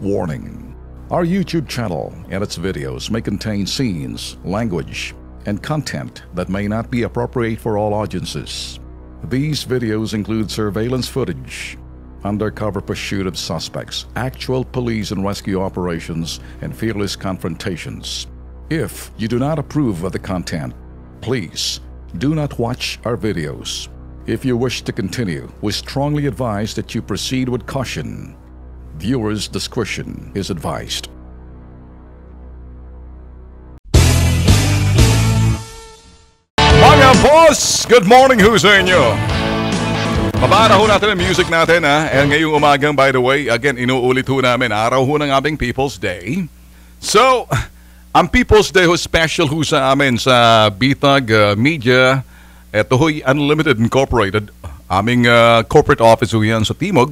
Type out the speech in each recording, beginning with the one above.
Warning. Our YouTube channel and its videos may contain scenes, language, and content that may not be appropriate for all audiences. These videos include surveillance footage, undercover pursuit of suspects, actual police and rescue operations, and fearless confrontations. If you do not approve of the content, please do not watch our videos. If you wish to continue, we strongly advise that you proceed with caution. Viewers' discretion is advised. Mga boss, good morning ho sa inyo. Pabara ho natin ang music natin ha. And ngayong umagang, by the way, again, inuulit ho namin, araw ho ng aming People's Day. So, ang People's Day ho special ho sa amin sa Bitag Media. Ito ho'y Unlimited Incorporated. Aming corporate office ho yan sa Timog.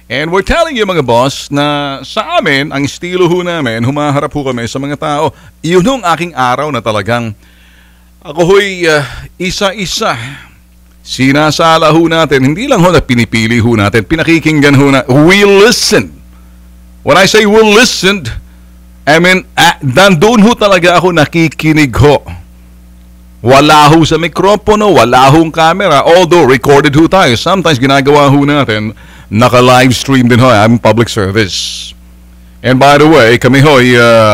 And we're telling you mga boss na sa amin, ang estilo ho namin, humaharap ho kami sa mga tao. Yun hong aking araw na talagang ako ho'y isa-isa. Sinasala ho natin, hindi lang ho na pinipili ho natin, pinakikinggan ho na, we listen. When I say we listened, I mean, nandun ho talaga ako nakikinig ho. Wala ho sa mikropono, wala hong camera, although recorded ho tayo. Sometimes ginagawa ho natin, naka-live stream din ho, I'm public service. And by the way, kami ho,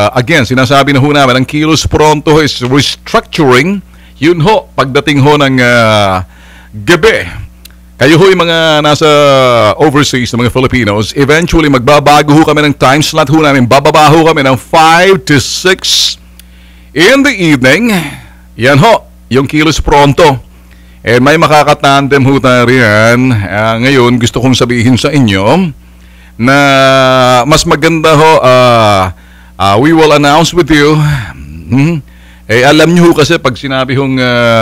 again, sinasabi na ho namin, ang Kilos Pronto is restructuring. Yun ho, pagdating ho ng gabi. Kayo ho yung mga nasa overseas na mga Filipinos, eventually magbabago ho kami ng time slot ho namin. Bababa ho kami ng 5 to 6 in the evening. Yan ho, yung Kilos Pronto. And may makakatandem ho tayo riyan. Ngayon, gusto kong sabihin sa inyo na mas maganda ho, we will announce with you. Alam nyo ho kasi pag sinabi hong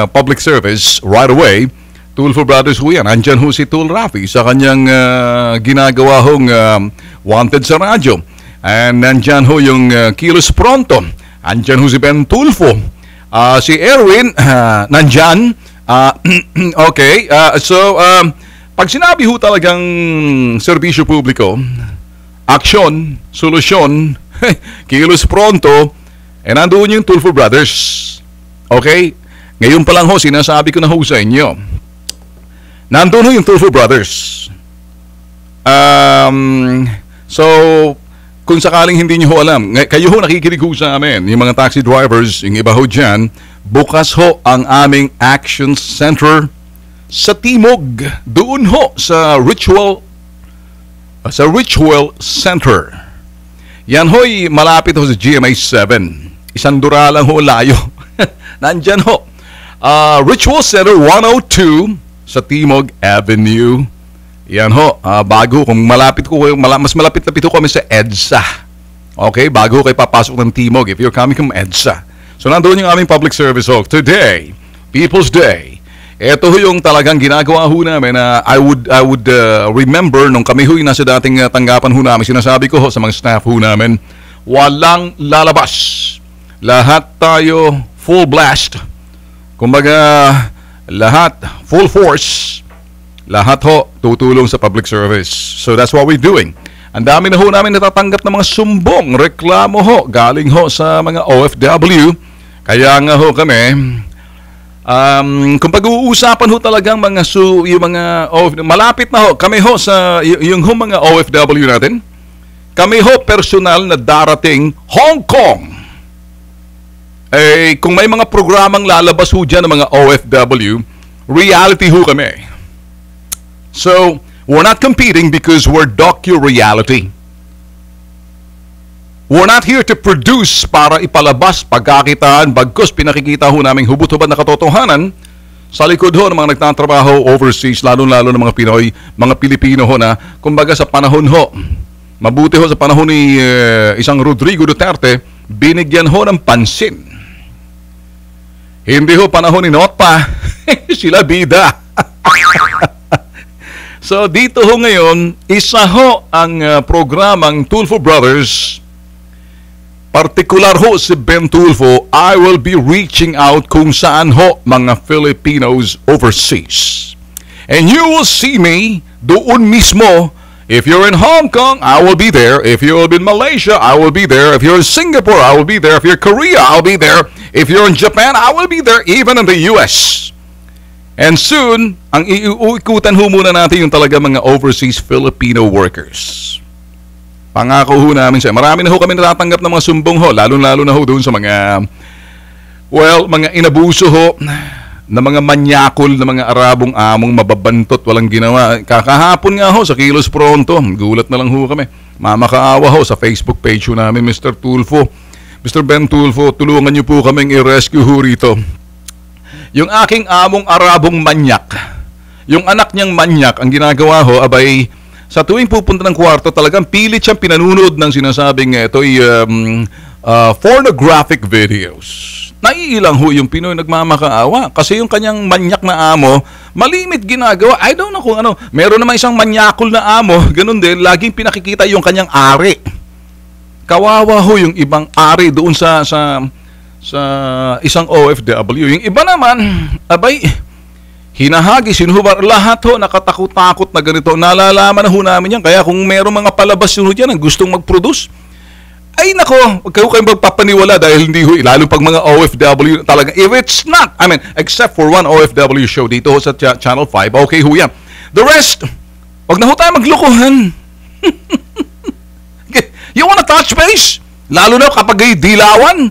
public service, right away, Tulfo Brothers ho yan. Andyan ho si Tul Rafi sa kanyang ginagawa hong wanted sa radyo. And nandyan ho yung Kilos Pronto. Andyan ho si Ben Tulfo. Si Erwin, nandyan. Okay, so pag sinabi ho talagang serbisyo publiko, aksyon, solusyon, Kilos Pronto, nandoon yung Tulfo Brothers. Okay? Ngayon pa lang ho, sinasabi ko na ho sa inyo. Nandoon ho yung Tulfo Brothers. So, kung sakaling hindi nyo ho alam, kayo ho nakikinig ho sa amin, yung mga taxi drivers, yung iba ho dyan, bukas ho ang aming action center sa Timog. Doon ho sa Ritual Center. Yan ho'y malapit ho sa GMA 7. Isang dura lang ho layo. Nandyan ho. Ritual Center 102 sa Timog Avenue. Yan ho. Bago kung malapit ko, mas malapit-lapit ho kami sa EDSA. Okay? Bago kayo papasok ng Timog if you're coming from EDSA. So nandoon yung aming public service ho. Today, People's Day. Ito ho yung talagang ginagawa ho namin na I would remember nung kami ho yung nasa dating tanggapan ho namin. Sinasabi ko ho sa mga staff ho namin, walang lalabas. Lahat tayo full blast. Kumbaga, lahat full force. Lahat ho tutulong sa public service. So that's what we're doing. Ang dami na ho namin natatanggap ng mga sumbong, reklamo ho, galing ho sa mga OFW. Kaya nga ho kami, kung pag-uusapan ho talagang yung mga malapit na ho, kami ho sa yung mga OFW natin, kami ho personal na darating Hong Kong. Kung may mga programang lalabas ho dyan ng mga OFW, reality ho kami. So, we're not competing because we're docu-reality. We're not here to produce para ipalabas pagkakitaan, bagkus pinakikita ho namin hubot-hubad na katotohanan sa likod ho ng mga nagtatrabaho overseas, lalo-lalo ng mga Pinoy, mga Pilipino ho na, kumbaga sa panahon ho, mabuti ho sa panahon ni isang Rodrigo Duterte, binigyan ho ng pansin. Hindi ho panahon ni Notpa, sila bida. So dito ho ngayon, isa ho ang programang Tulfo Brothers. Partikular ho si Ben Tulfo, I will be reaching out kung saan ho mga Filipinos overseas. And you will see me doon mismo If you're in Hong Kong, I will be there. If you're in Malaysia, I will be there. If you're in Singapore, I will be there. If you're in Korea, I'll be there. If you're in Japan, I will be there. Even in the US. And soon, ang iikutan ho muna natin yung talaga mga overseas Filipino workers. Pangako ho namin siya. Marami na ho kami natatanggap ng mga sumbong ho, lalo-lalo na ho doon sa mga, mga inabuso ho na mga manyakol na mga Arabong among mababantot, walang ginawa. Kakahapon nga ho sa Kilos Pronto, gulat na lang ho kami. Mamakaawa ho sa Facebook page ho namin, Mr. Tulfo. Mr. Ben Tulfo, tulungan niyo po kaming i-rescue ho rito. Yung aking among Arabong manyak, yung anak niyang manyak, ang ginagawa ho, abay, sa tuwing pupunta ng kwarto, talagang pilit siyang pinanunod ng sinasabing ito'y pornographic videos. Naiilang ho yung Pinoy nagmamakaawa kasi yung kanyang manyak na amo, malimit ginagawa. I don't know kung ano. Meron naman isang manyakol na amo, ganun din, laging pinakikita yung kanyang ari. Kawawa ho yung ibang ari doon sa isang OFW. Yung iba naman, abay, hinahagi, sinuhubar, lahat ho, nakatakot-takot na ganito. Nalalaman na ho namin yan. Kaya kung meron mga palabas yun dyan ang gustong mag-produce, ay nako, huwag kayong magpapaniwala dahil hindi ho, lalo pag mga OFW talaga, if it's not, except for one OFW show dito ho sa Channel 5, okay ho yan. The rest, wag na ho tayo maglokohan. You wanna touch base? Lalo na kapag ay dilawan,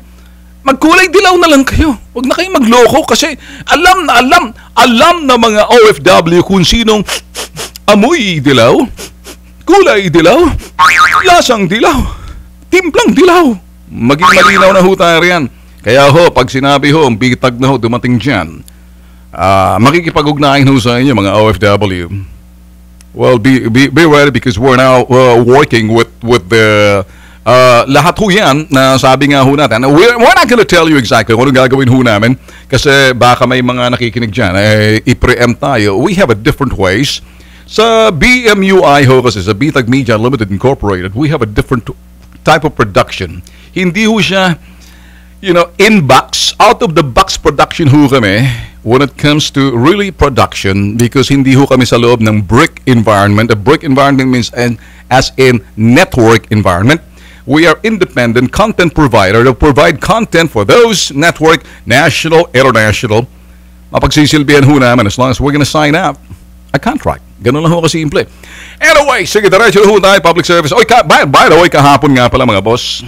magkulay dilaw na lang kayo. Huwag na kayong magloko kasi alam na mga OFW kung sinong amoy dilaw, kulay dilaw, lasang dilaw, timplang dilaw. Maging malinaw na ho tayo riyan. Kaya ho, pag sinabi ho, ang bitag na ho dumating dyan, makikipag-ugnayan ho sa inyo mga OFW. Well, be ready because we're now working with the lahat ho yan na sabi nga ho natin. We're not gonna tell you exactly kung anong gagawin ho namin kasi baka may mga nakikinig dyan. I-preempt tayo. We have a different ways. Sa BMUI ho kasi, sa Bitag Media Limited Incorporated, we have a different type of production. Hindi ho siya, in-box, out-of-the-box production ho kami when it comes to really production because hindi ho kami sa loob ng brick environment. A brick environment means as in network environment. We are independent content provider to provide content for those network, national, international. Mapagsisilbihan ho namin as long as we're gonna sign up a contract. Ganun lang ho kasimple. Anyway, sige, diretso ho tayo, public service. Oy, by the way, kahapon nga pala mga boss.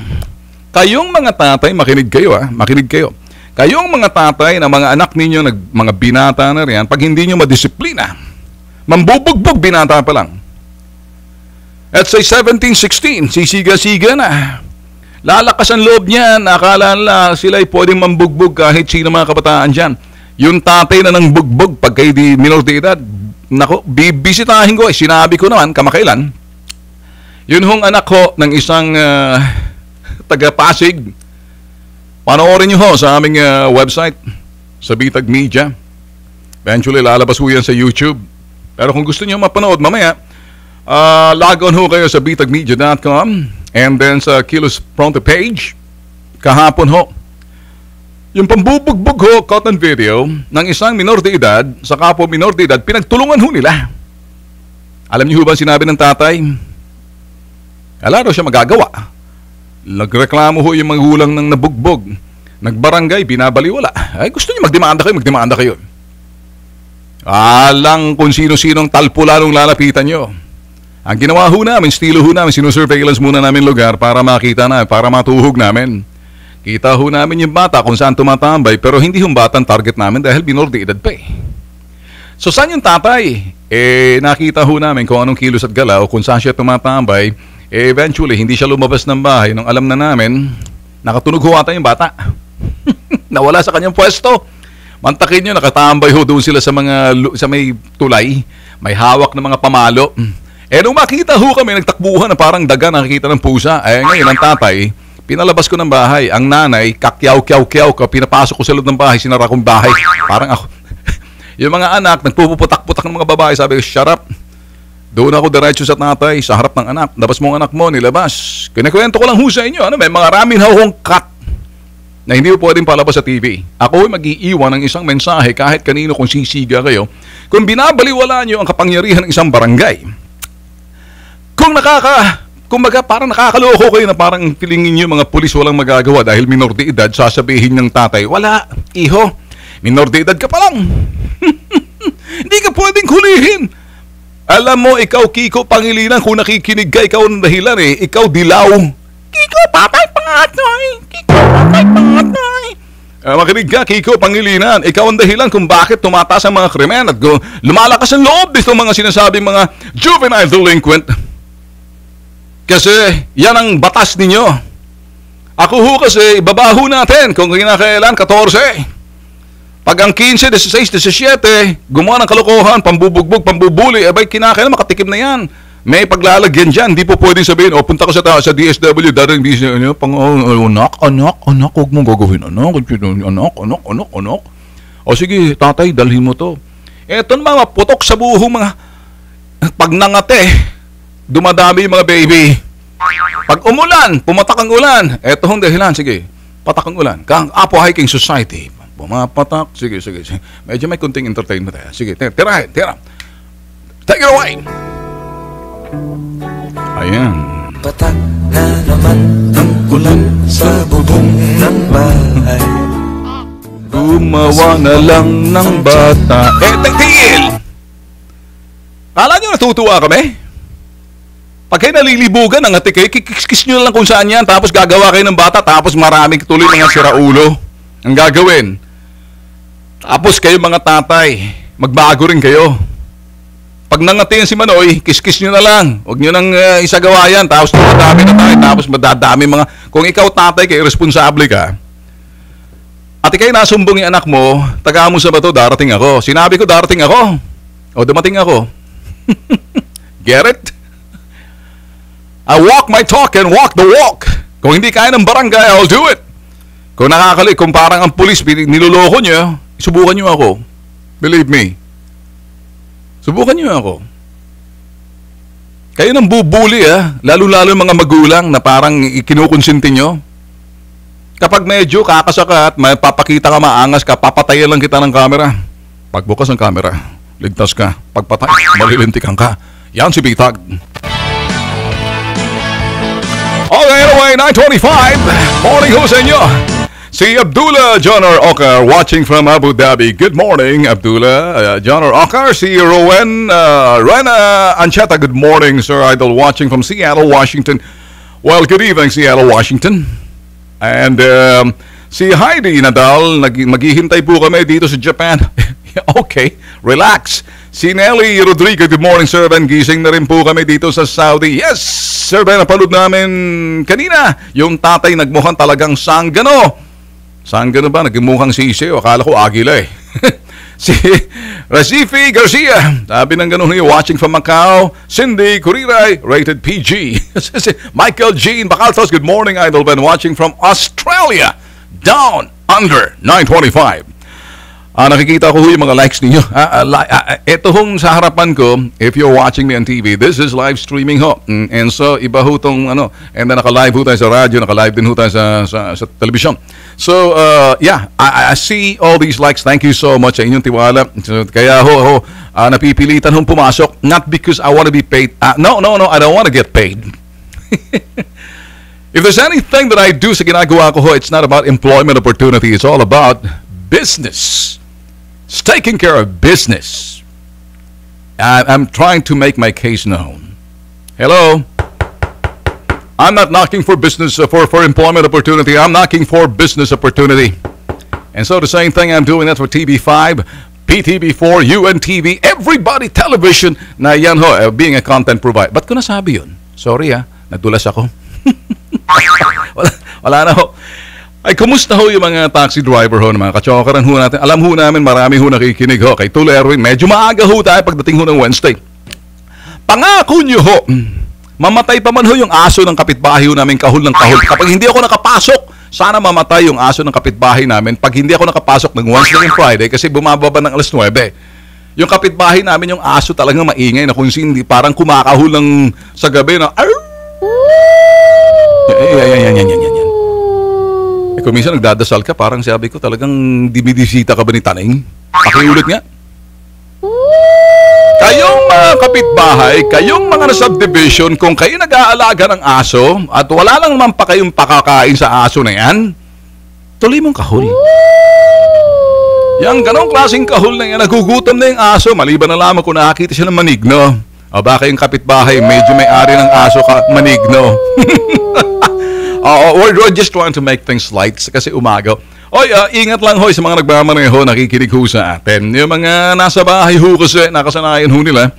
Kayong mga tatay, makinig kayo makinig kayo. Kayong mga tatay na mga anak ninyo, mga binata na riyan, pag hindi nyo madisiplina, mambubugbog binata pa lang. At say 17, 16, sisiga-siga na. Lalakas ang loob niyan, akala nila sila'y pwedeng mambugbog kahit sino mga kabataan dyan. Yung tatay na nang bugbog pag kayo di minor de edad, nako, bibisitahin ko, sinabi ko naman, kamakailan, yun hong anak ko ng isang taga-Pasig. Panoorin nyo ho sa aming website, sa Bitag Media. Eventually, lalabas ho yan sa YouTube. Pero kung gusto nyo mapanood mamaya, log on ho kayo sa bitagmedia.com and then sa Kilos Pronto page. Kahapon ho, yung pambubugbog ho, cotton video ng isang minor de edad sa kapwa minor de edad, pinagtulungan ho nila. Alam niyo ho ba sinabi ng tatay? Wala daw siya magagawa. Nagreklamo ho yung magulang ng nabugbog. Nagbarangay, binabaliwala. Ay, gusto niyo magdemanda kayo. Alang kung sino-sinong talpulanong lalapitan nyo. Ang ginawa ho namin, estilo ho namin, sinusurveillance muna namin lugar para makita na, para matuhog namin. Kita ho namin yung bata kung saan tumatambay, pero hindi yung batang target namin dahil minor de edad pa eh. So saan yung tatay? Nakita ho namin kung anong kilos at galaw, kung saan siya tumatambay. Eventually, hindi siya lumabas ng bahay nung alam na namin, nakatunog ho ata yung bata. Nawala sa kanyang pwesto. Mantakin nyo, nakatambay ho doon sila sa may tulay. May hawak ng mga pamalo. Nung makita ho kami, nagtakbuhan na parang daga, nakikita ng pusa. Ngayon, ang tatay, pinalabas ko ng bahay. Ang nanay, kakyaw-kyaw-kyaw ka, pinapasok ko sa loob ng bahay, sinara kong bahay. Parang ako. Yung mga anak, nagpuputak-putak ng mga babae, sabi ko, shut up. Doon ako diretso sa tatay, sa harap ng anak. Labas mo ang anak mo, nilabas. Kinakwento ko lang ho sa inyo, may mga ramin akong cut na hindi po pwedeng palabas sa TV. Ako ay mag-iiwan ng isang mensahe kahit kanino kung sisiga kayo. Kung binabaliwala nyo ang kapangyarihan ng isang barangay, Kumbaga parang nakakaloko kayo na parang feelingin nyo mga pulis walang magagawa dahil minor de edad, sasabihin ng tatay, wala, iho, minor de edad ka pa lang. Hindi ka pwedeng hulihin. Alam mo, ikaw Kiko Pangilinan, kung nakikinig ka, ikaw ang dahilan eh. Ikaw dilaw. Kiko, patay pangatay. Kiko, patay pangatay. Makinig ka, Kiko Pangilinan. Ikaw ang dahilan kung bakit tumataas ang mga krimen at lumalakas ang loob dito mga sinasabing mga juvenile delinquent. Kasi yan ang batas ninyo. Ako ho kasi, ibabaho natin kung kinakailan 14. Pag ang 15, 16, 17, gumawa ng kalokohan, pambubugbog, pambubuli, abay kinakailan makatikim na yan. May paglalagyan dyan, di po pwedeng sabihin, punta ka sa DSW, daring anak, huwag mong gagawin, anak. O sige, tatay, dalhin mo to. Eto naman, maputok sa buhong mga, pag nangate, dumadami yung mga baby. Pag umulan, pumatak ang ulan, eto hong dahilan, sige, patak ang ulan. Kang Apo Hiking Society, pumapatak, sige. Medyo may kunting entertainment tayo. Sige, tira. Take it away! Ayan. Patak na naman ang ulan sa bubong ng bahay. Gumawa na lang ng bata. Tigil! Kala nyo natutuwa kami? Pag kayo nalilibugan, ang ati kayo, kikis nyo lang kung saan yan, tapos gagawa kayo ng bata, tapos maraming tuloy mga siraulo ang gagawin. Tapos kayo mga tatay, magbago rin kayo. Pag nangatiin si Manoy, kiss-kiss nyo na lang. Huwag nyo nang isagawa yan. Tapos madami na tayo. Tapos madadami mga... Kung ikaw tatay kayo, responsable ka. At kayo nasumbong yung anak mo, taga mo sa bato, darating ako. Sinabi ko, darating ako. O dumating ako. Get it? I walk my talk and walk the walk. Kung hindi kaya ng barangay, I'll do it. Kung kung parang ang pulis, niloloko nyo, subukan nyo ako. Believe me. Subukan nyo ako. Kayo nang bubuli lalo-lalo yung mga magulang na parang ikinukonsinti nyo. Kapag medyo kakasakat, may papakita ka, maangas ka, papatayan lang kita ng camera. Pagbukas ng camera, ligtas ka. Pagpatay, malilintikan ka. Yan si Bitag. Okay, anyway, 9:25. Morning ho sa inyo. Si Abdullah Jonor Okar watching from Abu Dhabi. Good morning, Abdullah Jonor Okar. Si Rena Ancheta. Good morning, Sir Idol, watching from Seattle, Washington. Well, good evening, Seattle, Washington. And si Heidi Nadal, maghihintay po kami dito sa Japan. Okay, relax. Si Nelly Rodriguez, good morning, Sir Ben. Gising na rin po kami dito sa Saudi. Yes, Sir Ben, napanood namin kanina. Yung tatay nagmukhang talagang sanggano. Sanggano ba? Nagmukhang sisi. Akala ko agila eh. Si Razifi Garcia, sabi ng ganun niyo, watching from Macau. Cindy Kuriray, rated PG. Si Michael Jean Bacaltos, good morning, Idol Ben, watching from Australia. Down under 925. Nakikita ko yung mga likes ninyo. Ito hong sa harapan ko, if you're watching me on TV, this is live streaming ho. And so, iba ho tong and then naka-live ho tayo sa radyo, naka-live din ho tayo sa television. So, yeah, I see all these likes. Thank you so much sa inyong tiwala. So, kaya napipilitan hong pumasok, not because I want to be paid. No, I don't want to get paid. If there's anything that I do sa ginagawa ko ho, it's not about employment opportunity. It's all about business. It's taking care of business. I'm trying to make my case known. Hello? I'm not knocking for business, for employment opportunity. I'm knocking for business opportunity. And so the same thing I'm doing, that's for TV5, PTV4, UNTV, everybody television na yan ho, being a content provider. Ba't ko nasabi yun? Sorry nadulas ako. wala na ho. Ay, kumusta ho yung mga taxi driver ho, mga kachokaran ho natin? Alam ho namin, marami ho nakikinig ho. Kay Tol Erwin, medyo maaga ho tayo pagdating ho ng Wednesday. Pangako nyo ho, mamatay pa man ho yung aso ng kapitbahay ho namin, kahul ng kahul. Kapag hindi ako nakapasok, sana mamatay yung aso ng kapitbahay namin pag hindi ako nakapasok ng Wednesday and Friday kasi bumababa ng alas 9. Yung kapitbahay namin, yung aso talagang maingay na kung hindi, parang kumakahul ng sa gabi na, yan. Kung minsan nagdadasal ka, parang sabi ko talagang dimidisita ka ba ni Taning? Pakiulit nga. Kayong mga kapitbahay, kayong mga na-subdivision, kung kayo nag-aalaga ng aso at wala lang naman pa kayong pakakain sa aso na yan, tuloy mong kahul. Yang ganong klaseng kahul na yan, nagugutom na yung aso, maliban na lamang kung nakakita siya ng manigno. O baka yung kapitbahay, medyo may-ari ng aso manigno. We're just trying to make things light kasi umaga. Oy, ingat lang ho sa mga nagmamaneho, nakikinig ho sa atin. Yung mga nasa bahay ho kasi, nakasanayan ho nila.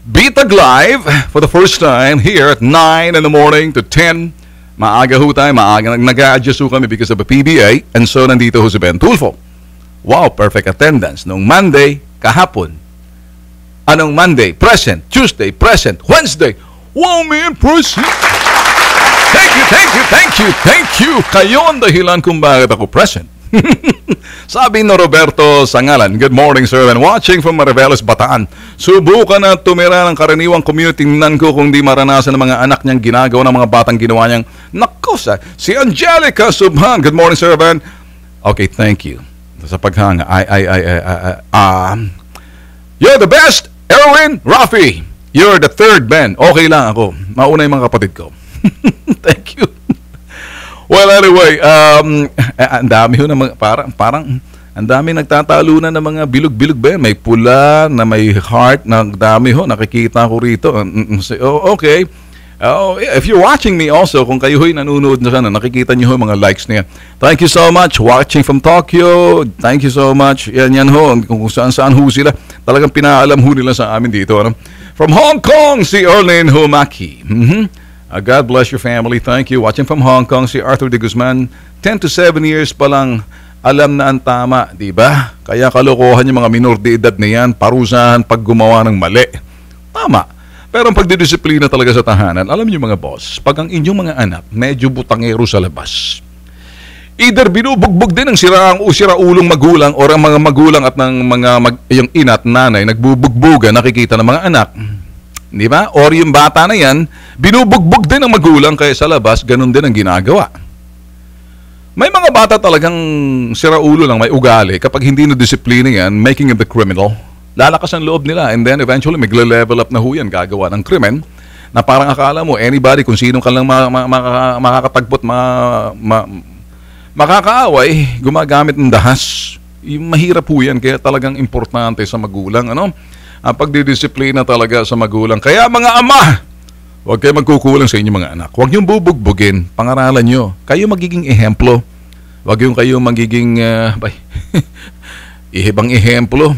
Bitag Live for the first time here at 9 in the morning to 10. Maaga ho tayo, maaga. Nag-a-adjust ho kami because of the PBA. And so, nandito ho si Ben Tulfo. Wow, perfect attendance. Noong Monday, kahapon. Anong Monday? Present. Tuesday, present. Wednesday, wow, man, present. Thank you, thank you, thank you, thank you. Kayo ang dahilan kung bakit ako present. Sabi ni Roberto Sangalan, good morning sir, and watching from Mariveles, Bataan. Subukan na tumira ng karaniwang community nan ko kung di maranasan ng mga anak niyang ginagawa ng mga batang ginawa niyang nakusa. Si Angelica Subhan, good morning sir, Ben. Okay, thank you. Sa paghanga, you're the best, Erwin Rafi. You're the third, Ben. Okay lang ako. Mauna yung mga kapatid ko. Thank you. Well, anyway, ang dami ho na parang ang dami nagtatalunan ng mga bilog-bilog ba yan? May pula na may heart na dami ho, nakikita ko rito. Okay. If you're watching me also, kung kayo ho'y nanonood na sana, nakikita niyo ho mga likes niya. Thank you so much. Watching from Tokyo. Thank you so much. Yan ho. Kung saan-saan ho sila. Talagang pinaalam ho nila sa amin dito. Ano? From Hong Kong, si Erlene Humaki. God bless your family. Thank you. Watching from Hong Kong, si Arthur de Guzman. 10 to 7 years pa lang alam na ang tama, di ba? Kaya kalokohan yung mga minor de edad na yan, parusahan pag gumawa ng mali. Tama. Pero ang pagdidisiplina talaga sa tahanan, alam niyo mga boss, pag ang inyong mga anak medyo butangero sa labas, either binubugbog din ng siraulong magulang o ang mga magulang at ng mga yung ina at nanay nagbubugbuga, nakikita ng mga anak. Di ba? Or yung bata na yan, binubugbog din ng magulang kaya sa labas, ganun din ang ginagawa. May mga bata talagang siraulo lang, may ugali. Kapag hindi na disiplina yan, making them the criminal. Lalakas ang loob nila and then eventually magle-level up na ho yan, gagawa ng krimen na parang akala mo, anybody, kung sino ka lang makakatagpot, makakaaway, gumagamit ng dahas. Mahirap ho yan, kaya talagang importante sa magulang, ano? Ang pagdidisiplina talaga sa magulang. Kaya mga ama, huwag kayo magkukulang sa inyong mga anak. Huwag niyong bubugbugin, pangaralan niyo. Kayo magiging ehemplo. Huwag yung kayo magiging ihibang ehemplo.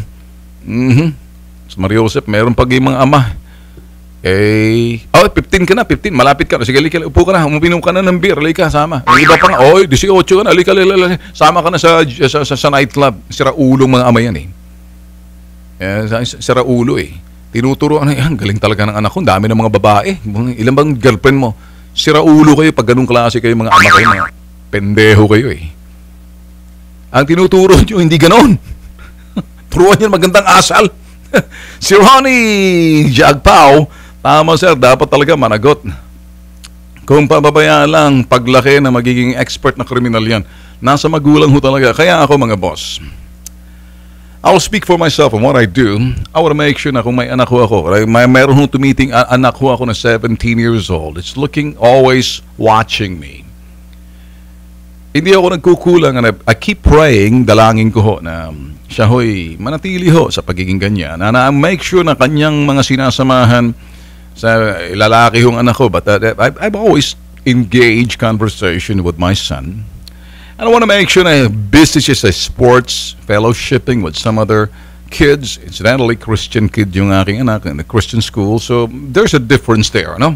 Sa Mariosep, meron pag yung mga ama. 15 ka na, 15, malapit ka. Sige, halika, upo ka na, uminom ka na ng beer, halika, sama. Yung iba pa nga, 18 ka na, halika, sama ka na sa nightclub. Siraulong mga ama yan eh. Siraulo eh. Tinuturoan na yan, galing talaga ng anak ko, dami ng mga babae. Ilan bang girlfriend mo? Siraulo kayo, pag ganung klase kayo, mga ama kayo, mga pendeho kayo eh. Ang tinuturo nyo, hindi ganon. Turuan nyo magandang asal. Si Ronnie Jagpao, tama sir, dapat talaga managot. Kung pababayaan lang, paglaki na magiging expert na kriminal yan, nasa magulang ho talaga. Kaya ako mga boss, I'll speak for myself and what I do. I want to make sure na kung may anak ho ako, mayroon hong tumiting anak ho ako na 17 years old. It's looking, always watching me. Hindi ako nagkukulang. I keep praying, dalangin ko ho na siya ho'y manatili ho sa pagiging ganyan. Na make sure na kanyang mga sinasamahan sa lalaki hong anak ko. But I've always engaged conversation with my son. And I want to make sure na busy siya sa sports, fellowshipping with some other kids. Incidentally, Christian kid yung aking anak in the Christian school. So there's a difference there, no?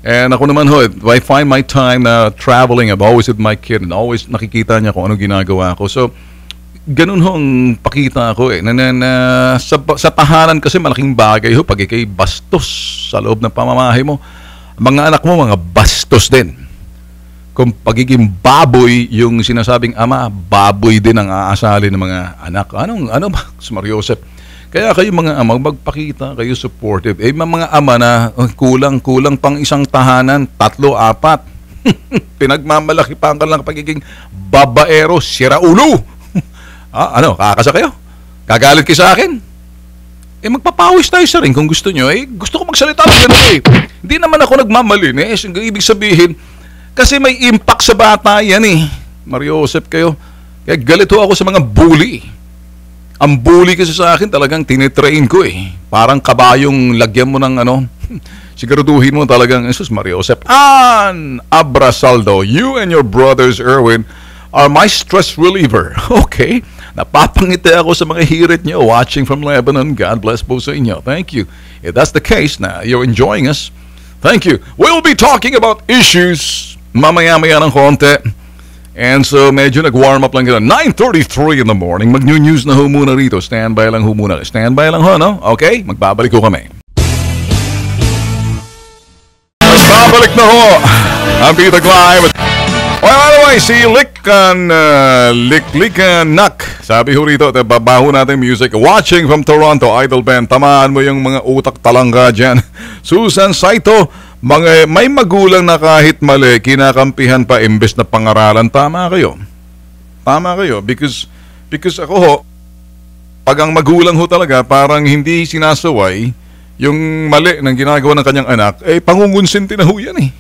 And ako naman ho, I find my time na traveling. I'm always with my kid and always nakikita niya kung ano ginagawa ko. So ganun ho ang pakita ko eh. Sa tahanan kasi malaking bagay ho pag ikay bastos sa loob ng pamamahay mo. Mga anak mo, mga bastos din. Kung pagiging baboy yung sinasabing ama, baboy din ang aasali ng mga anak. Ano ba? Mariosep. Kaya kayo mga ama, magpakita kayo supportive. Mga ama na kulang pang isang tahanan, 3, 4. Pinagmamalaki pa ang kanilang pagiging babaero, siraulo. Kakasa kayo? Gagalit kayo sa akin? magpapawis tayo sa rin kung gusto nyo. Gusto ko magsalita ng gano'n Hindi naman ako nagmamalinis. Ang ibig sabihin, kasi may impact sa bata yan Mario Joseph kayo. Kaya galito ako sa mga bully. Ang bully kasi sa akin talagang tinitrain ko Parang kabayong lagyan mo ng siguraduhin mo talagang, Jesus Mario Joseph. Abrasaldo, you and your brothers Erwin are my stress reliever. Okay. Napapangiti ako sa mga hirit nyo watching from Lebanon. God bless po sa inyo. Thank you. If that's the case na you're enjoying us, thank you. We'll be talking about issues mamaya-maya ng konti. And so medyo nag-warm up lang gano'n. 9:33 in the morning. Mag-new news na ho muna rito. Standby lang ho muna. Standby lang ho, no? Okay? Magbabalik ho kami. Magbabalik na ho. Ang Peter Clive. Well, anyway, si Lick-Lick-Nak. Sabi ho rito, babaho natin music. Watching from Toronto, Idol Band. Tamaan mo yung mga utak talangga dyan. Susan Saito, may magulang na kahit mali, kinakampihan pa imbes na pangaralan. Tama kayo. Tama kayo. Because ako ho, pag ang magulang ho talaga, parang hindi sinasaway yung mali ng ginagawa ng kanyang anak, pangungunsinti na ho yan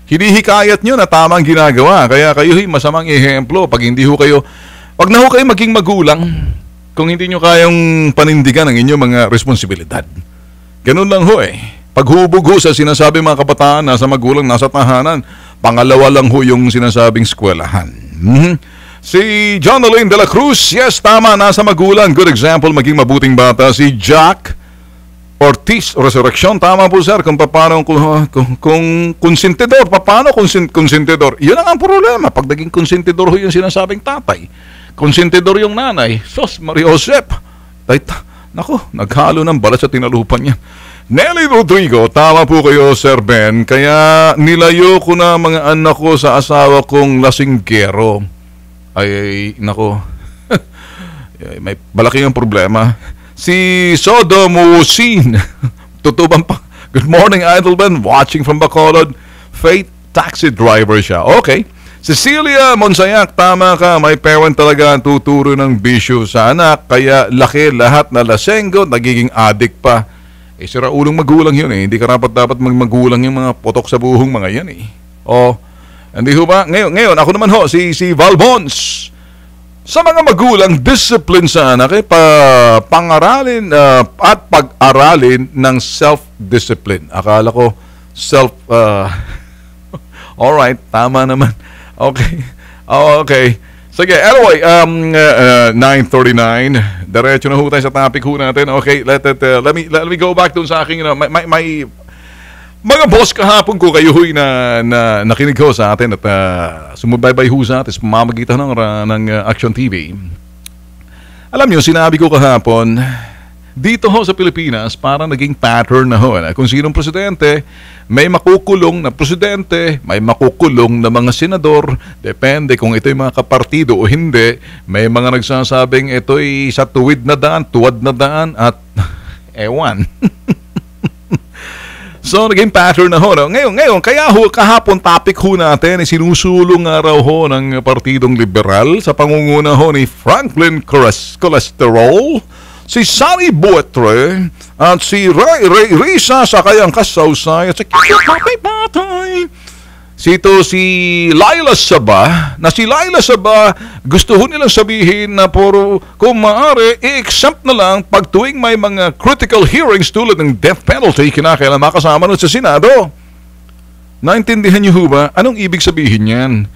hinihikayat nyo na tamang ginagawa. Kaya kayo masamang ehemplo. Pag hindi ho kayo, wag na ho kayo maging magulang kung hindi nyo kayang panindigan ang inyong mga responsibilidad. Ganun lang ho Paghubog ho sa sinasabi mga kabataan nasa magulang, nasa tahanan, pangalawa lang ho yung sinasabing eskwelahan. Si John Alain de la Cruz, yes, tama, nasa magulang. Good example, maging mabuting bata. Si Jack Ortiz Resurrection, tama po sir, kung paano kung konsentidor, paano konsentidor. Yun ang problema. Pag naging konsentidor ho yung sinasabing tatay, konsentidor yung nanay, Sos Mario Joseph. Naku, naghalo ng balat sa tinalupan niya. Nelly Rodrigo, tama po kayo Sir Ben, kaya nilayo ko na mga anak ko sa asawa kong lasinggero. Ay nako, may malaki ang problema. Si Sodomusin, tutuban pa. Good morning, Idolman. Watching from Bacolod. Faith, taxi driver siya. Okay. Cecilia Monsayak, tama ka. May parent talaga ang tuturo ng bisyo sa anak. Kaya laki lahat na lasenggo, nagiging addict pa. Sira ulong magulang yun Hindi ka dapat magmagulang yung mga potok sa buhong mga yan hindi ho ba? Ngayon, ako naman ho, si Val Bons. Sa mga magulang, discipline sa anak pangaralin at pag-aralin ng self-discipline. Akala ko alright, tama naman. Okay. Okay. Sige, anyway, 9:39. Diretso na ho tayo sa topic ho natin. Okay, let me go back dun sa aking may mga boss kahapon ko kayo huy na nakinig ho sa atin at sumubaybay ho sa atin sa pamamagitan ng Action TV. Alam nyo, sinabi ko kahapon, dito ho sa Pilipinas, parang naging pattern na ho. Kung sinong presidente, may makukulong na presidente, may makukulong na mga senador, depende kung ito'y mga kapartido o hindi. May mga nagsasabing ito'y sa tuwad na daan at ewan. So, naging pattern na ho. Ngayon, kaya ho, kahapon topic ho natin, sinusulong nga raw ho ng Partidong Liberal sa pangunguna ho ni Franklin Cholesterol, si Sunny Buetre, at si Risa sa kayang kasawsay, at si Patay. Si Laila Saba, si Laila Saba, gusto ho nilang sabihin na kung maaari, i-exempt na lang pag tuwing may mga critical hearings tulad ng death penalty, kinakailangan makasama nun sa Senado. Naintindihan niyo ho ba? Anong ibig sabihin yan?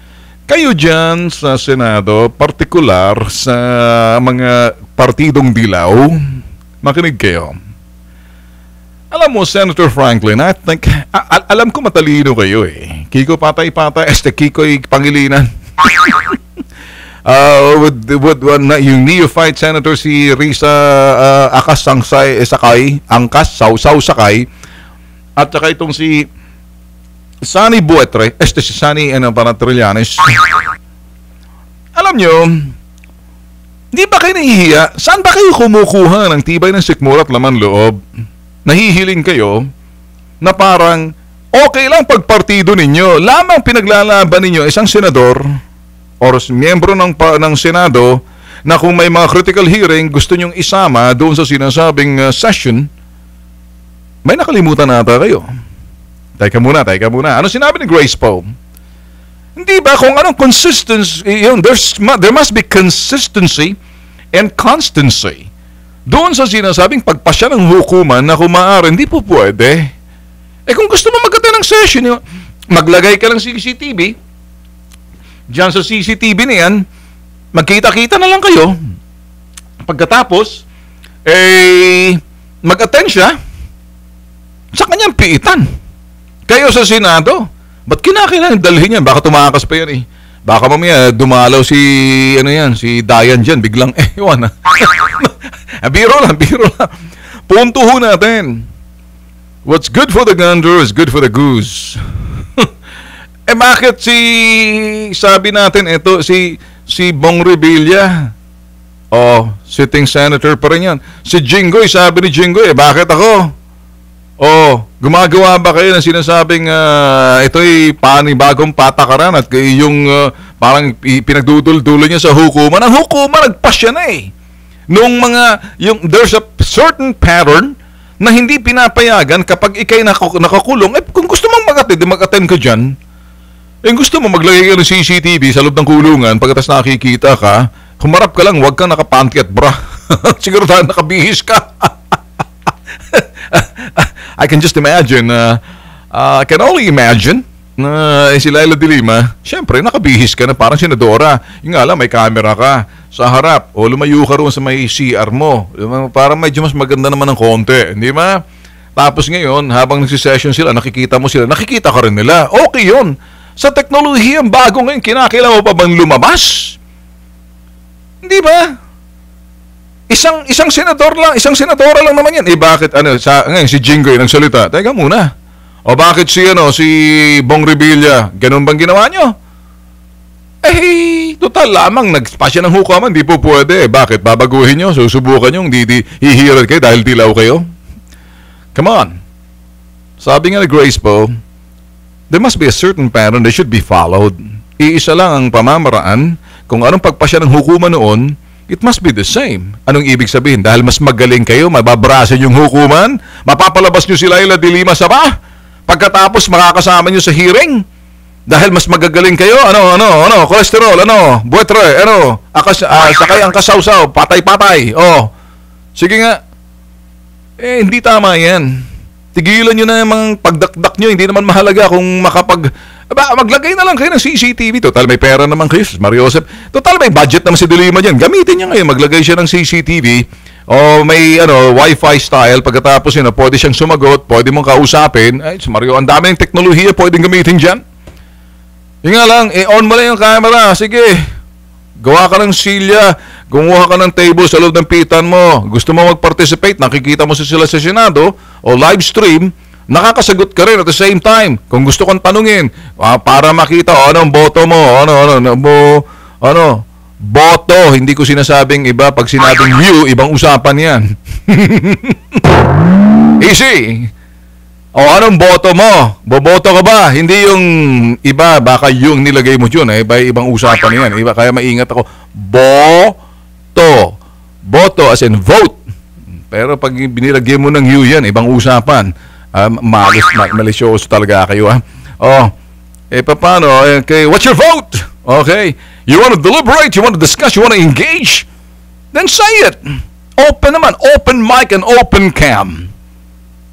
Kayo dyan sa Senado, partikular sa mga partidong dilaw, makinig kayo. Alam mo, Senator Franklin, I think, alam ko matalino kayo Kiko Patay-Patay, Kiko'y Pangilinan. Yung neophyte senator si Risa Akas Sakay, Angkas, Sausaw Sakay, at saka itong si Sunny Buetre, si Sunny Panatrillanes. Alam nyo, di ba kayo nahihiya? Saan ba kayo kumukuha ng tibay ng sikmura at laman loob? Nahihiling kayo na parang okay lang pag partido ninyo. Lamang pinaglalaban ninyo isang senador o miyembro ng Senado na kung may mga critical hearing, gusto nyong isama doon sa sinasabing session, may nakalimutan na ata kayo. Teka muna. Ano sinabi ni Grace Poe? Hindi ba kung anong consistency, there must be consistency and constancy doon sa sinasabing pagpasya ng hukuman na kung maaari, hindi po pwede. Kung gusto mo mag-attend ng session, maglagay ka ng CCTV, diyan sa CCTV na yan, magkita-kita na lang kayo. Pagkatapos, mag-attend siya sa kanyang piitan. Kayo sa Senado, ba't kinakailangan dalhin yan? Baka tumakas pa yan Baka mamaya dumalaw si Dayan dyan, biglang, iwan na. Biro lang. Punto ho natin. What's good for the gander is good for the goose. Bakit sabi natin si Bong Revilla, sitting senator pa rin yan. Si Jinggoy, sabi ni Jinggoy, bakit ako? Gumagawa ba kayo ng sinasabing ito'y bagong patakaran at yung parang pinagduduldulo niya sa hukuman. Ang hukuman, nagpasya na there's a certain pattern na hindi pinapayagan kapag ikay nakakulong. Kung gusto mong mag-attend ka dyan, gusto mo maglagay ka ng CCTV sa loob ng kulungan, pagkatapos nakikita ka, humarap ka lang, huwag kang nakapanty at bra. Siguro tayo nakabihis ka. I can just imagine, I can only imagine na si Laila de Lima, syempre nakabihis ka na parang senadora. Yung nga lang, may camera ka sa harap o lumayo ka roon sa may CR mo. Parang medyo mas maganda naman ng konti, hindi ba? Tapos ngayon, habang nagsisession sila, nakikita mo sila, nakikita ka rin nila. Okay yun. Sa teknolohiyang bago ngayon, kinakailangan mo pa bang lumabas? Hindi ba? Isang senadora lang naman yan. Bakit ngayon si Jinggoy nagsalita? Teka muna. O bakit si Bong Revilla, ganun bang ginawa nyo? Total lamang nagpasya ng hukuman, di po pwede. Bakit babaguhin nyo? Susubukan nyo, hindi hihirad kayo dahil dilaw kayo? Come on. Sabi nga ni Grace Poe, there must be a certain pattern that should be followed. Iisa lang ang pamamaraan. Kung anong pagpasya ng hukuman noon, it must be the same. Anong ibig sabihin? Dahil mas magaling kayo, mababrasin yung hukuman, mapapalabas nyo si Laila de Lima sa pagkatapos makakasama nyo sa hearing. Dahil mas magagaling kayo, cholesterol, buetre, sakay ang kasawsaw, patay-patay. Sige nga. Hindi tama yan. Tigilan nyo na yung mga pagdakdak nyo. Hindi naman mahalaga kung maglagay na lang kayo ng CCTV. Total, may pera naman kayo, Mario Joseph. Total, may budget naman si De Lima dyan. Gamitin niya ngayon. Maglagay siya ng CCTV. May Wi-Fi style. Pagkatapos pwede siyang sumagot. Pwede mong kausapin. Mario, ang dami ng teknolohiya pwedeng gamitin dyan. Yung nga lang, on mo lang yung camera. Sige. Gawa ka ng silya. Gumawa ka ng table sa loob ng pitan mo. Gusto mo mag-participate, nakikita mo sila sa Senado o live stream, nakakasagot ka rin at the same time. Kung gusto kong tanungin, para makita, anong boto mo? Boto. Hindi ko sinasabing iba. Pag sinabing you, ibang usapan yan. Easy. Anong boto mo? Boboto ka ba? Hindi yung iba, baka yung nilagay mo dyan. Ibang usapan yan. Kaya maingat ako. Boto as in vote. Pero pag binilagyan mo ng you yan, ibang usapan. Malisyoso talaga kayo. Paano? Okay, what's your vote? Okay. You want to deliberate, you want to discuss, you want to engage? Then say it. Open naman. Open mic and open cam.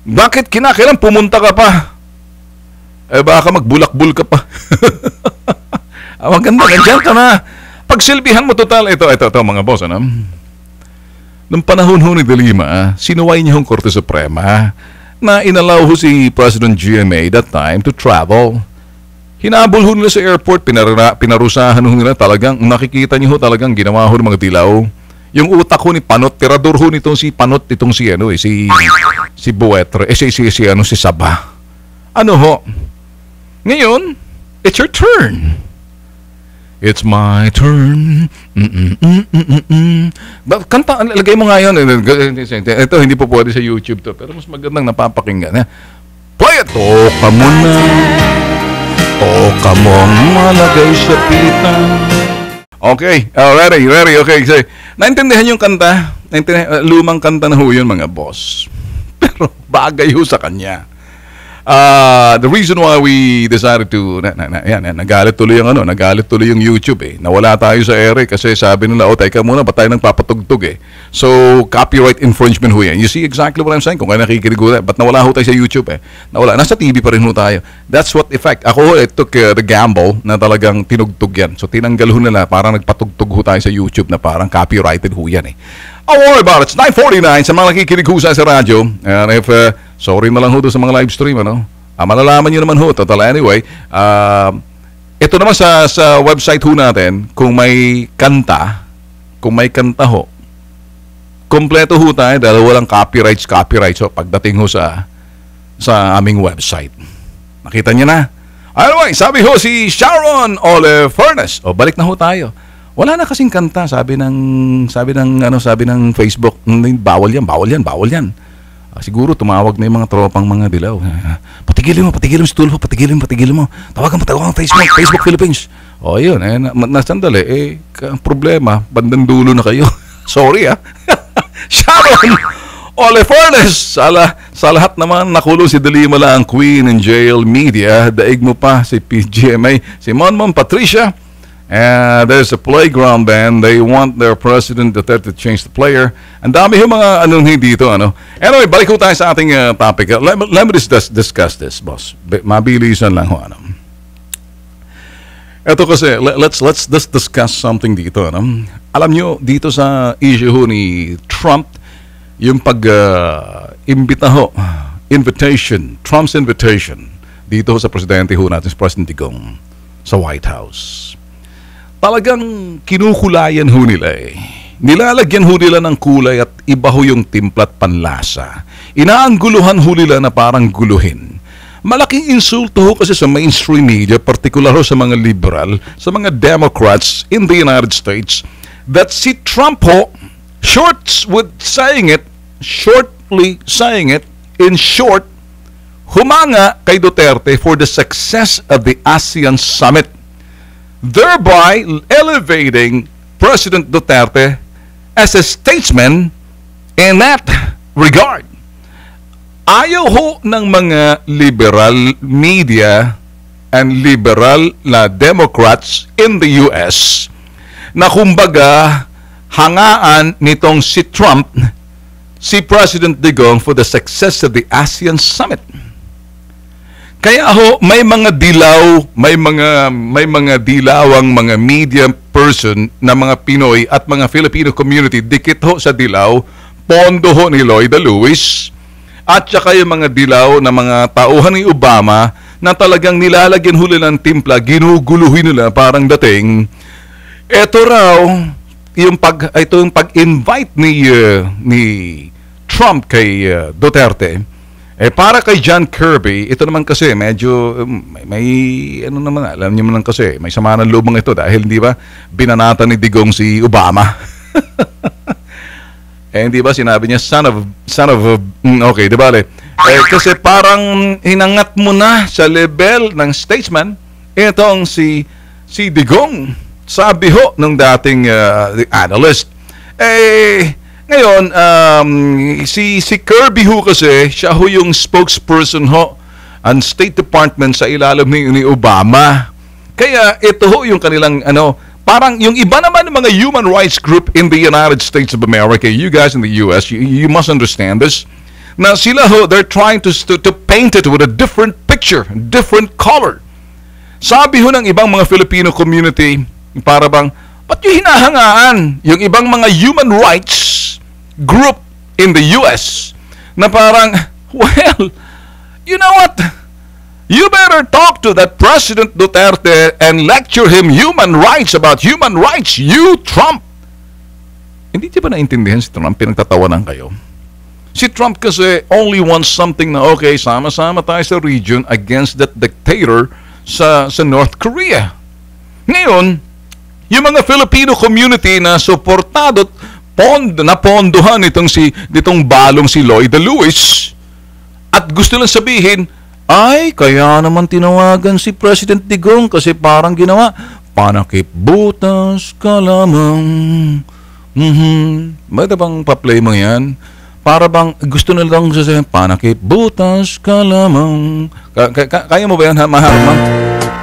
Bakit kinakailan pumunta ka pa? Baka magbulak-bul ka pa. Maganda, nandiyan ka na. Pagsilbihan mo total, ito mga boss, Nung panahon ho ni De Lima, sinuway niya hong Korte Suprema na inalaw ho si President GMA that time to travel. Hinabol ho nila sa airport, pinarusahan ho nila talagang, nakikita niyo ho talagang ginawa ho ng mga dilaw. Yung utak ho ni Panot, tirador ho nitong si Panot, itong si Buetre, si Saba. Ano ho? Ngayon, it's your turn. It's my turn. Kanta, lagay mo nga yun. Ito, hindi po pwede sa YouTube to. Pero mas magandang napapakinggan. Play it! Toka mo na. Toka mong malagay sa pitan. Okay, ready, okay. So, naintindihan yung kanta, lumang kanta na ho yun mga boss. Pero bagay ho sa kanya. The reason why we decided to nagalit tuloy yung YouTube eh. Nawala tayo sa ere kasi sabi nila, teka muna, ba't tayo nagpapatugtog eh. So, copyright infringement ho yan. You see exactly what I'm saying? Kung kayo nakikinig ho, ba't nawala ho tayo sa YouTube eh? Nawala, nasa TV pa rin ho tayo. That's what effect. Ako, I took the gamble na talagang tinugtog yan. So, tinanggal ho nila, parang nagpatugtog ho tayo sa YouTube na parang copyrighted ho yan eh. Don't worry about it. It's 9:49 sa mga nakikinig ho sa radyo. And if sorry na lang ho doon sa mga live stream, ano? Malalaman nyo naman ho. Total anyway, ito naman sa website ho natin, kung may kanta ho, kompleto ho tayo dahil walang copyright so pagdating ho sa aming website. Nakita nyo na? Anyway, sabi ho si Sharon Ole Furnace. Balik na ho tayo. Wala na kasing kanta, sabi ng Facebook, bawal yan. Siguro tumawag na yung mga tropang mga dilaw. Patigilin mo si Tulfo, patigilin mo. Tawagan Facebook Philippines. Yun, nasandali, ang problema, bandang dulo na kayo. Sorry Sharon Ole Furnace, sa lahat naman nakulong si Dalimala ang Queen in Jail Media, daig mo pa si PGMA, si Monmon Patricia. There's a playground band. They want their president to change the player. Ang dami yung mga dito, ano. Anyway, balik ko tayo sa ating topic. Let me discuss this, boss. Mabilisan lang ho, ano. Ito kasi, let's discuss something dito, ano. Alam nyo, dito sa issue ho ni Trump, yung pag-imbita ho, Trump's invitation, dito sa presidente ho natin, si President Digong, sa White House. Talagang kinukulayan ho nila eh. Nilalagyan ho nila ng kulay at iba ho yung timpla at panlasa. Inaangguluhan ho nila na parang guluhin. Malaking insulto ho kasi sa mainstream media, partikular ho sa mga liberal, sa mga Democrats in the United States, that si Trump ho, shortly saying it, in short, humanga kay Duterte for the success of the ASEAN Summit, thereby elevating President Duterte as a statesman in that regard. Ayaw ho ng mga liberal media and liberal na Democrats in the US na kumbaga hangaan nitong si Trump, si President Digong for the success of the ASEAN Summit. Kaya ho, may mga dilawang mga media person na mga Pinoy at mga Filipino community, dikit ho sa dilaw, pondo ho ni Lloyda Lewis, at saka yung mga dilaw na mga tauhan ni Obama na talagang nilalagyan huli ng timpla, ginuguluhin nila parang dating, ito raw, yung pag-invite ni Trump kay Duterte, para kay John Kirby, ito naman kasi medyo may alam niyo naman kasi, may sama ng loob ito dahil hindi ba binanatan ni Digong si Obama. Hindi ba sinabi niya okay, di ba? Kasi parang hinangat mo na sa level ng statesman itong si Digong. Sabi ho ng dating analyst. Ngayon, si Kirby ho kasi, siya ho yung spokesperson ho ang State Department sa ilalim ni Obama. Kaya ito ho yung kanilang parang yung iba naman ng mga human rights group in the United States of America, you guys in the US, you must understand this, na sila ho, they're trying to paint it with a different picture, different color. Sabi ho ng ibang mga Filipino community, para bang, ba't yung hinahangaan yung ibang mga human rights group in the US na parang, well, you know what? You better talk to that President Duterte and lecture him about human rights, you Trump. Hindi di ba naintindihan si Trump? Pinagtatawanan kayo. Si Trump kasi only wants something na okay, sama-sama tayo sa region against that dictator sa North Korea. Ngayon, yung mga Filipino community na suportado napondohan nitong balong si Lloyda Lewis at gusto lang sabihin, ay, kaya naman tinawagan si President Digong kasi parang ginawa Panakip butas ka lamang. Ba't bang pa-play mo yan? Para bang gusto na lang sasabihin, panakip butas ka lamang. Kaya mo ba yan? Mahaba?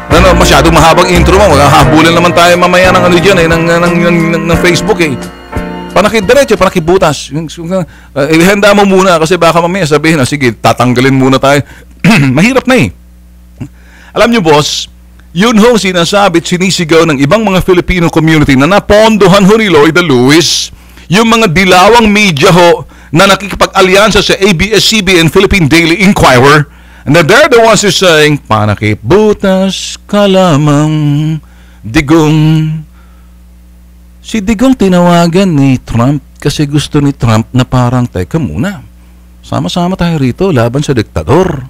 Ano, masyadong mahabang intro mo. Maghahabulan naman tayo mamaya ng ano dyan ng Facebook eh. Panakip diretso, panakip butas. Ihanda mo muna kasi baka mamaya sabihin na, sige, tatanggalin muna tayo. Mahirap na eh. Alam nyo boss, yun ho sinasabi at sinisigaw ng ibang mga Filipino community na napondohan ho ni Lloyd Lewis, yung mga dilawang media ho na nakikipag-alyansa sa ABS-CBN Philippine Daily Inquirer, and they're the ones who saying, panakip butas ka lamang, Digong. Si Digong tinawagan ni Trump kasi gusto ni Trump na parang, teka muna, sama-sama tayo rito laban sa diktador.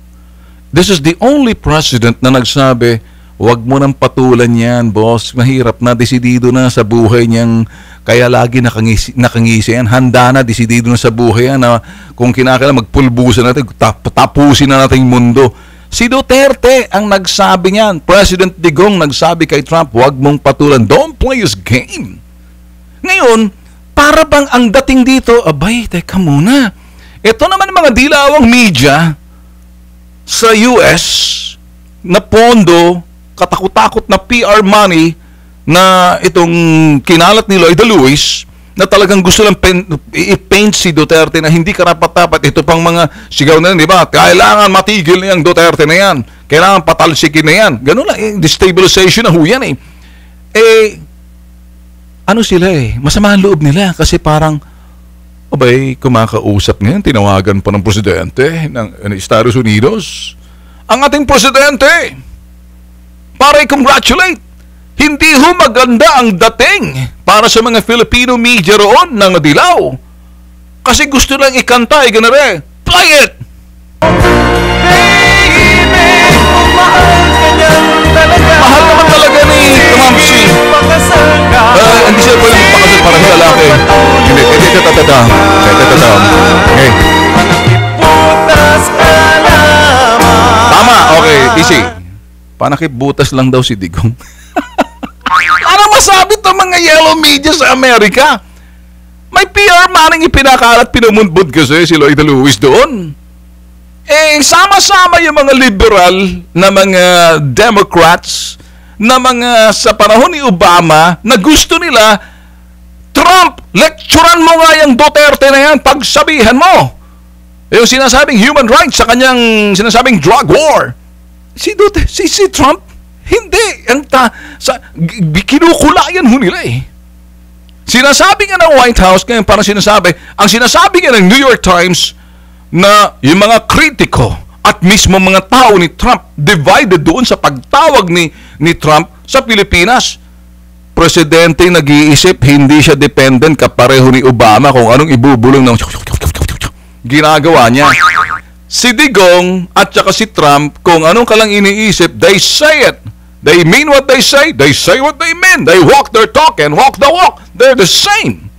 This is the only president na nagsabi, wag mo nang patulan yan, boss. Mahirap na, desidido na sa buhay niyang, kaya lagi nakangisi yan. Handa na, desidido na sa buhay yan na kung kinakailangan magpulbusan natin, tapusin na natin yung mundo. Si Duterte ang nagsabi niyan. President Digong nagsabi kay Trump, wag mong patulan. Don't play his game. Ngayon, para bang ang dating dito, abay, teka muna. Ito naman mga dilawang media sa US na pondo, katakot-takot na PR money na itong kinalat ni Lloyd Lewis na talagang gusto lang i-paint si Duterte na hindi karapat-dapat. Ito pang mga sigaw na yan, di ba? Kailangan matigil na yung Duterte na yan. Kailangan patalsikin na yan. Ganun lang, destabilization na ho yan eh. Ano sila eh? Masama ang loob nila kasi parang, abay, kumakausap ngayon, tinawagan pa ng presidente ng Estados Unidos. Ang ating presidente, para i-congratulate. Hindi ho maganda ang dating para sa mga Filipino media roon ng dilaw. Kasi gusto lang ikanta, ganare. Play it! Baby, mahal naman talaga ni Mamsi. Hindi siya pwede magpakasal para sa lalaki. Hindi, tata. Okay. Tama, okay, easy. Panakip butas lang daw si Digong. Ano masabi to mga yellow media sa Amerika? May PR maning ipinakalat, pinumumbod kasi si Lloyd Lewis doon. Sama-sama yung mga liberal na mga Democrats na mga sa panahon ni Obama na gusto nila, Trump, lecturean mo nga yung Duterte na yan, pagsabihan mo. Yung sinasabing human rights sa kanyang sinasabing drug war. Si Trump, hindi. Kinukula yan ho nila eh. Sinasabi nga ng White House, ngayon parang ang sinasabi nga ng New York Times na yung mga kritiko at mismo mga tao ni Trump divided doon sa pagtawag ni Trump sa Pilipinas. Presidente nag-iisip, hindi siya dependent kapareho ni Obama kung anong ibubulong ng ginagawa niya. Si Digong at saka si Trump, kung anong kalang iniisip, they say it. They mean what they say what they mean. They walk their talk and walk the walk. They're the same.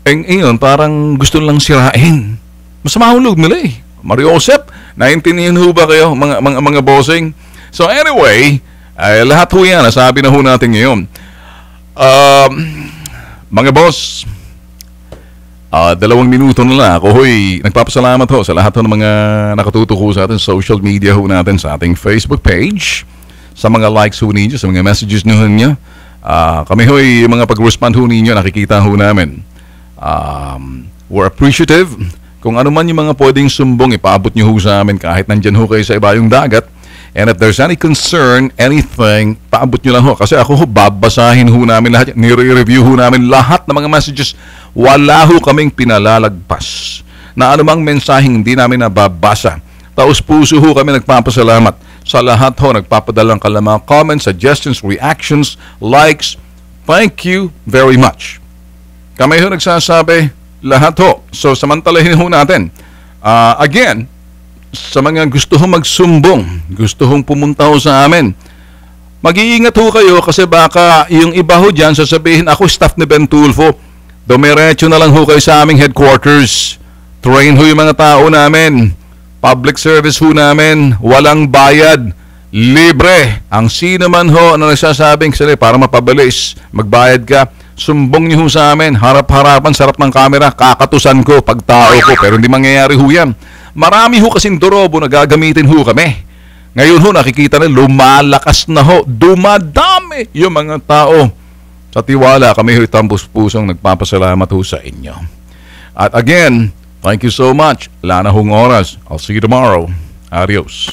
Yun, parang gusto lang sirain. Masama hulog nila eh. Mariosep, naintindihan ho ba kayo, mga bossing? So anyway, lahat ho yan, nasabi na ho natin ngayon. Mga boss, 2 minuto na lang. Ako ho'y nagpapasalamat ho sa lahat ho ng mga nakatutuko sa ating social media ho natin, sa ating Facebook page, sa mga likes ho ninyo, sa mga messages nyo. Kami ho'y mga pag-respond ho ninyo, nakikita ho namin. We're appreciative. Kung ano man yung mga pwedeng sumbong, ipaabot nyo ho sa amin kahit nandyan ho kayo sa ibayong dagat. And if there's any concern, anything, paabot nyo lang ho. Kasi ako ho, babasahin ho namin lahat. Nire-review ho namin lahat ng mga messages. Wala ho kaming pinalalagpas na anumang mensaheng hindi namin nababasa. Taos puso ho kami nagpapasalamat sa lahat ho. Nagpapadalang ka mga comments, suggestions, reactions, likes. Thank you very much. Kami ho nagsasabi, lahat ho. So samantalahin ho natin. Again, sa mga gusto hong magsumbong, gusto hong pumunta ho sa amin, mag-iingat ho kayo kasi baka yung iba ho dyan sasabihin, ako staff ni Ben Tulfo, dumiretso na lang ho kayo sa aming headquarters. Train ho yung mga tao namin. Public service ho namin. Walang bayad. libre. Ang sino man ho na nagsasabing sila para mapabilis, magbayad ka, sumbong niyo ho sa amin, harap-harapan, sarap ng camera, kakatusan ko, pagtao ko, pero hindi mangyayari ho yan. Marami ho kasing dorobo na gagamitin ho kami. Ngayon ho, nakikita na lumalakas na ho, dumadami yung mga tao. Sa tiwala, kami ho tambus-pusong nagpapasalamat ho sa inyo. At again, thank you so much. Wala na hong oras. I'll see you tomorrow. Adios.